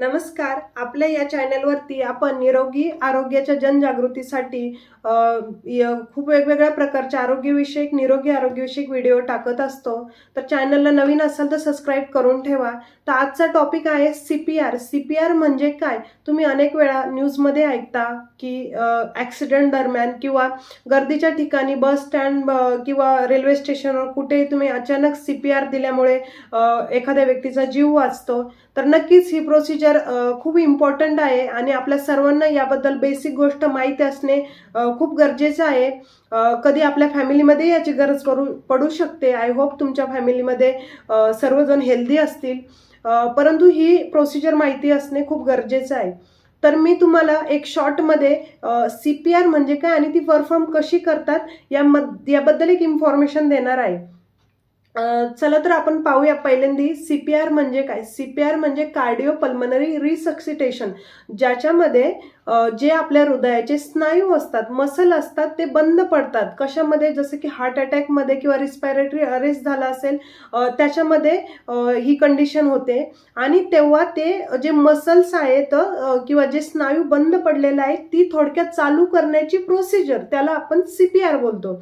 नमस्कार. आपल्या या चॅनलवरती आपण निरोगी आरोग्याच्या जनजागृतीसाठी खूप वेगवेगळ्या प्रकारचे आरोग्यविषयक निरोगी आरोग्यविषयक व्हिडिओ टाकत असतो. तर चॅनलला नवीन असाल तर सबस्क्राईब करून ठेवा. तर आजचा टॉपिक आहे CPR. CPR म्हणजे काय? तुम्ही अनेक वेळा न्यूजमध्ये ऐकता की ॲक्सिडेंट दरम्यान किंवा गर्दीच्या ठिकाणी बस स्टँड किंवा रेल्वे स्टेशनवर कुठेही तुम्ही अचानक CPR दिल्यामुळे एखाद्या व्यक्तीचा जीव वाचतो. तर नक्कीच ही प्रोसिजर खूप इम्पॉर्टंट आहे आणि आपल्या सर्वांना याबद्दल बेसिक गोष्ट माहीत असणे खूप गरजेचं आहे. कधी आपल्या फॅमिलीमध्ये याची गरज पडू शकते. आय होप तुमच्या फॅमिलीमध्ये सर्वजण हेल्दी असतील. परंतु ही प्रोसिजर माहिती असणे खूप गरजेचं आहे. तर मी तुम्हाला एक शॉर्टमध्ये CPR म्हणजे काय आणि ती परफॉर्म कशी करतात याबद्दल एक इन्फॉर्मेशन देणार आहे. चला तर आपण पाहूया पहिल्यांदा CPR म्हणजे काय. CPR म्हणजे कार्डिओ पल्मनरी रिसक्सिटेशन, ज्याच्यामध्ये जे आपल्या हृदयाचे स्नायू असतात, मसल असतात, ते बंद पडतात. कशामध्ये? जसं की हार्ट अटॅकमध्ये किंवा रिस्पायरेटरी अरेस्ट झाला असेल त्याच्यामध्ये ही कंडिशन होते आणि तेव्हा ते जे मसल्स आहेत किंवा जे स्नायू बंद पडलेले आहेत ती थोडक्यात चालू करण्याची प्रोसिजर, त्याला आपण CPR बोलतो.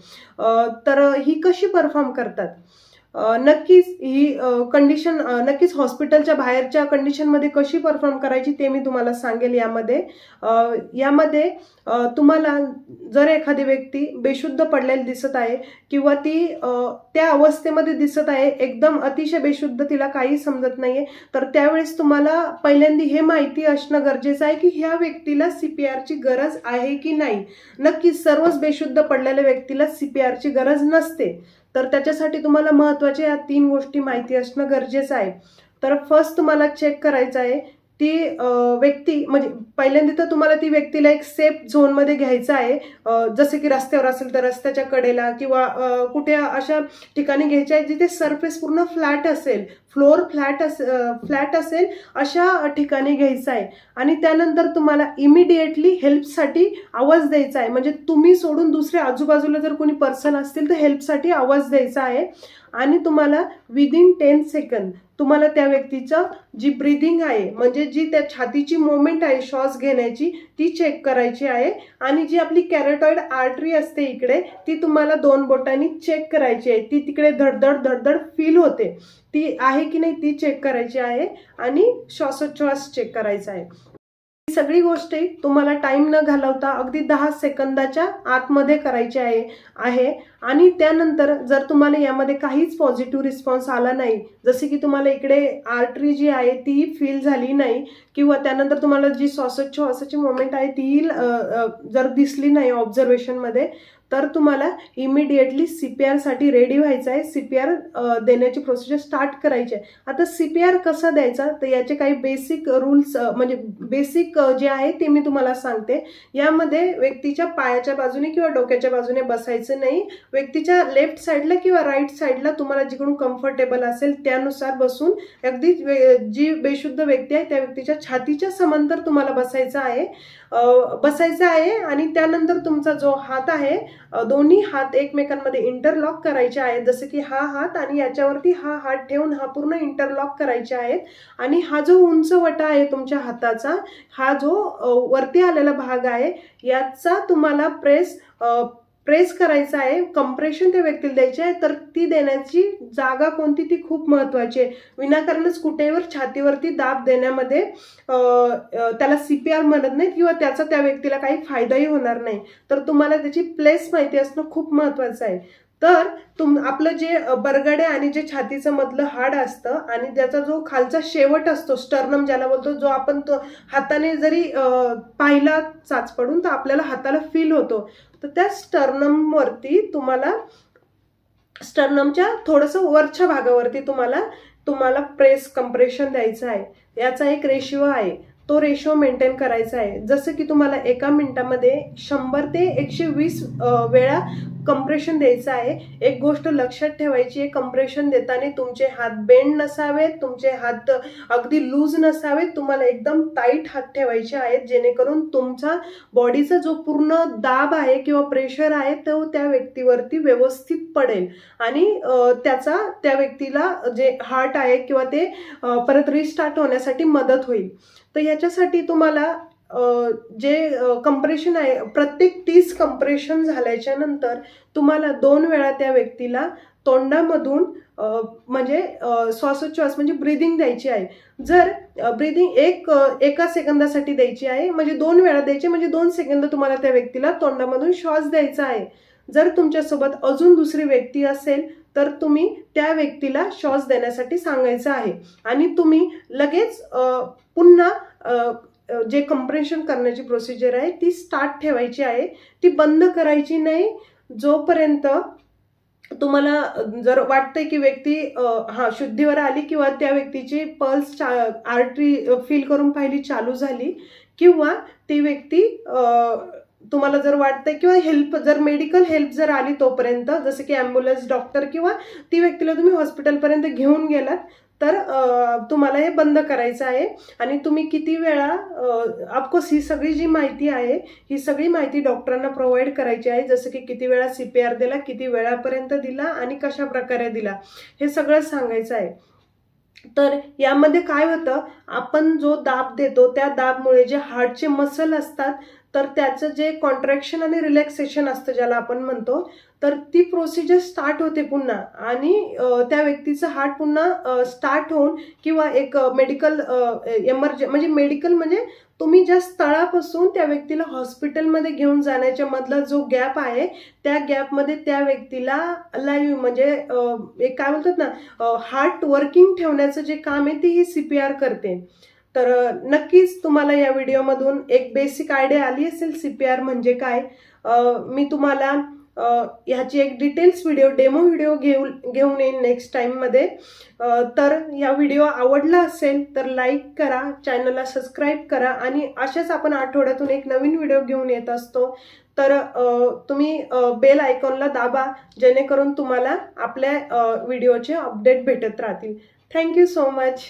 तर ही कशी परफॉर्म करतात? नक्कीच ही कंडिशन नक्कीच हॉस्पिटलच्या बाहेरच्या कंडिशनमध्ये कशी परफॉर्म करायची ते मी तुम्हाला सांगेल यामध्ये. तुम्हाला जर एखादी व्यक्ती बेशुद्ध पडलेली दिसत आहे किंवा ती त्या अवस्थेमध्ये दिसत आहे, एकदम अतिशय बेशुद्ध, तिला काही समजत नाहीये, तर त्यावेळेस तुम्हाला पहिल्यांदा हे माहिती असणं गरजेचं आहे की ह्या व्यक्तीला CPRची गरज आहे की नाही. नक्कीच सर्वच बेशुद्ध पडलेल्या व्यक्तीला CPRची गरज नसते. तर त्याच्यासाठी तुम्हाला महत्त्वाच्या या 3 गोष्टी माहिती असणं गरजेचं आहे. तर फर्स्ट तुम्हाला चेक करायचं आहे ती व्यक्ती, म्हणजे पहिल्यांदा तर तुम्हाला ती व्यक्तीला एक सेफ झोनमध्ये घ्यायचं आहे. जसं की रस्त्यावर असेल तर रस्त्याच्या कडेला किंवा कुठे अशा ठिकाणी घ्यायचे आहे जिथे सरफेस पूर्ण फ्लॅट असेल, फ्लोअर फ्लॅट असेल, अशा ठिकाणी घ्यायचं आहे. आणि त्यानंतर तुम्हाला इमिडिएटली हेल्पसाठी आवाज द्यायचा आहे. म्हणजे तुम्ही सोडून दुसऱ्या आजूबाजूला जर कोणी पर्सन असतील तर हेल्पसाठी आवाज द्यायचा आहे. आणि तुम्हाला विदिन 10 सेकंद तुम्हाला त्या व्यक्तीचं जी ब्रीदिंग आहे, म्हणजे जी त्या छातीची मुवमेंट आहे श्वास घेण्याची, ती चेक करायची आहे. आणि जी आपली कॅरोटॉइड आर्टरी असते इकडे, ती तुम्हाला 2 बोटांनी चेक करायची आहे. ती तिकडे धडधड धडधड फील होते, ती आहे की नाही ती चेक करायची आहे. आणि श्वासोच्छ्वास चेक करायचा आहे. ही सगळी गोष्टी तुम्हाला टाइम न घालवता अगदी 10 सेकंदाच्या आतमध्ये करायची आहे. आणि त्यानंतर जर तुम्हाला यामध्ये काहीच पॉझिटिव्ह रिस्पॉन्स आला नाही, जसे की तुम्हाला इकडे आर्टरी जी आहे ती फील झाली नाही किंवा त्यानंतर तुम्हाला जी श्वासोच्छ्वासाची मोमेंट आहे ती जर दिसली नाही ऑब्झर्वेशनमध्ये, तर तुम्हाला इमिडिएटली CPRसाठी रेडी व्हायचं आहे. CPR देण्याची प्रोसिजर स्टार्ट करायची आहे. आता CPR कसा द्यायचा, तर याचे काही बेसिक रूल्स, म्हणजे बेसिक जे आहे ते मी तुम्हाला सांगते. यामध्ये व्यक्तीच्या पायाच्या बाजूने किंवा डोक्याच्या बाजूने बसायचं नाही. व्यक्तीच्या लेफ्ट साईडला किंवा राईट साईडला तुम्हाला जिकडून कम्फर्टेबल असेल त्यानुसार बसून अगदी जी बेशुद्ध व्यक्ती आहे त्या व्यक्तीच्या छातीच्या समांतर तुम्हाला बसायचं आहे. आणि त्यानंतर तुमचा जो हात आहे, दोन्ही हात एकमेकांमध्ये इंटरलॉक करायचे आहेत. जसं की हा हात आणि याच्यावरती हा हात ठेवून हा पूर्ण इंटरलॉक करायचे आहेत. आणि हा जो उंच वटा आहे तुमच्या हाताचा, हा जो वरती आलेला भाग आहे, याचा तुम्हाला प्रेस करायचा आहे. कंप्रेशन त्या व्यक्तीला द्यायचे आहे. तर ती देण्याची जागा कोणती ती खूप महत्त्वाची आहे. विनाकारणच कुठेवर छातीवरती दाब देण्यामध्ये त्याला CPR म्हणत नाही किंवा त्याचा त्या व्यक्तीला काही फायदाही होणार नाही. तर तुम्हाला त्याची प्लेस माहिती असणं खूप महत्त्वाचं आहे. तर आपलं जे बरगडे आणि जे छातीचं मधलं हाड असतं आणि त्याचा जो खालचा शेवट असतो, स्टर्नम ज्याला बोलतो, जो आपण तो हाताने जरी पाहिला चाच पडून तर आपल्याला हाताला फील होतो. तर त्या स्टर्नमवरती तुम्हाला, स्टर्नमच्या थोडंसं वरच्या भागावरती तुम्हाला कंप्रेशन द्यायचं आहे. याचा एक रेशिओ आहे, तो रेशो मेंटेन करायचा आहे. जसं की तुम्हाला एका मिनिटामध्ये 100 ते 120 वेळा कंप्रेशन द्यायचं आहे. एक गोष्ट लक्षात ठेवायची आहे, कंप्रेशन देताना तुमचे हात बेंड नसावेत, तुमचे हात अगदी लूज नसावेत, तुम्हाला एकदम टाईट हात ठेवायचे आहेत, जेणेकरून तुमचा बॉडीचा जो पूर्ण दाब आहे किंवा प्रेशर आहे तो त्या व्यक्तीवरती व्यवस्थित पडेल आणि त्याचा त्या व्यक्तीला जे हार्ट आहे किंवा ते परत रिस्टार्ट होण्यासाठी मदत होईल. तर याच्यासाठी तुम्हाला जे कंप्रेशन आहे, प्रत्येक 30 कंप्रेशन झाल्याच्या नंतर तुम्हाला 2 वेळा त्या व्यक्तीला तोंडामधून म्हणजे श्वासोच्छ्वास म्हणजे ब्रीदिंग द्यायची आहे. जर ब्रीदिंग एका सेकंदासाठी द्यायची आहे, म्हणजे 2 वेळा द्यायची, म्हणजे 2 सेकंद तुम्हाला त्या व्यक्तीला तोंडामधून श्वास द्यायचा आहे. जर तुमच्यासोबत अजून दुसरी व्यक्ती असेल तर तुम्ही त्या व्यक्तीला श्वास देण्यासाठी सांगायचं आहे आणि तुम्ही लगेच पुन्हा जे कंप्रेशन करण्याची प्रोसिजर आहे ती स्टार्ट ठेवायची आहे, ती बंद करायची नाही जोपर्यंत तुम्हाला जर वाटतंय की व्यक्ती शुद्धीवर आली किंवा त्या व्यक्तीची पल्स आर्टरी फील करून पाहिली चालू झाली किंवा ती व्यक्ती तुम्हाला जर वाटतंय किंवा हेल्प जर मेडिकल हेल्प जर आली तोपर्यंत, जसं की ॲम्ब्युलन्स, डॉक्टर किंवा ती व्यक्तीला तुम्ही हॉस्पिटलपर्यंत घेऊन गेलात तर तुम्हाला हे बंद करायचं आहे. आणि तुम्ही किती वेळा ऑफकोर्स ही सगळी जी माहिती आहे ही सगळी माहिती डॉक्टरांना प्रोव्हाइड करायची आहे, जसं की किती वेळा CPR दिला, किती वेळापर्यंत दिला आणि कशा प्रकारे दिला, हे सगळं सांगायचं आहे. तर यामध्ये काय होतं, आपण जो दाब देतो त्या दाबमुळे जे हार्टचे मसल असतात तर त्याचं जे कॉन्ट्रॅक्शन आणि रिलॅक्सेशन असतं ज्याला आपण म्हणतो, तर ती प्रोसिजर स्टार्ट होते पुन्हा आणि त्या व्यक्तीचं हार्ट पुन्हा स्टार्ट होऊन किंवा एक मेडिकल म्हणजे मेडिकल म्हणजे तुम्ही ज्या स्थळापासून त्या व्यक्तीला हॉस्पिटलमध्ये घेऊन जाण्याच्या मधला जो गॅप आहे त्या गॅपमध्ये त्या व्यक्तीला लाईव्ह म्हणजे एक काय बोलतात ना, हार्ट वर्किंग ठेवण्याचं जे काम आहे ते ही CPR करते. तर नक्कीच तुम्हाला या व्हिडिओमधून एक बेसिक आयडिया आली असेल CPR म्हणजे काय. मी तुम्हाला ह्याची एक डिटेल्स व्हिडिओ, डेमो व्हिडिओ घेऊन येईन नेक्स्ट टाईममध्ये. तर या व्हिडिओ आवडला असेल तर लाईक करा, चॅनलला सबस्क्राईब करा आणि अशाच आपण आठवड्यातून एक नवीन व्हिडिओ घेऊन येत असतो. तर तुम्ही बेल आयकॉनला दाबा, जेणेकरून तुम्हाला आपल्या व्हिडिओचे अपडेट भेटत राहतील. Thank you so much.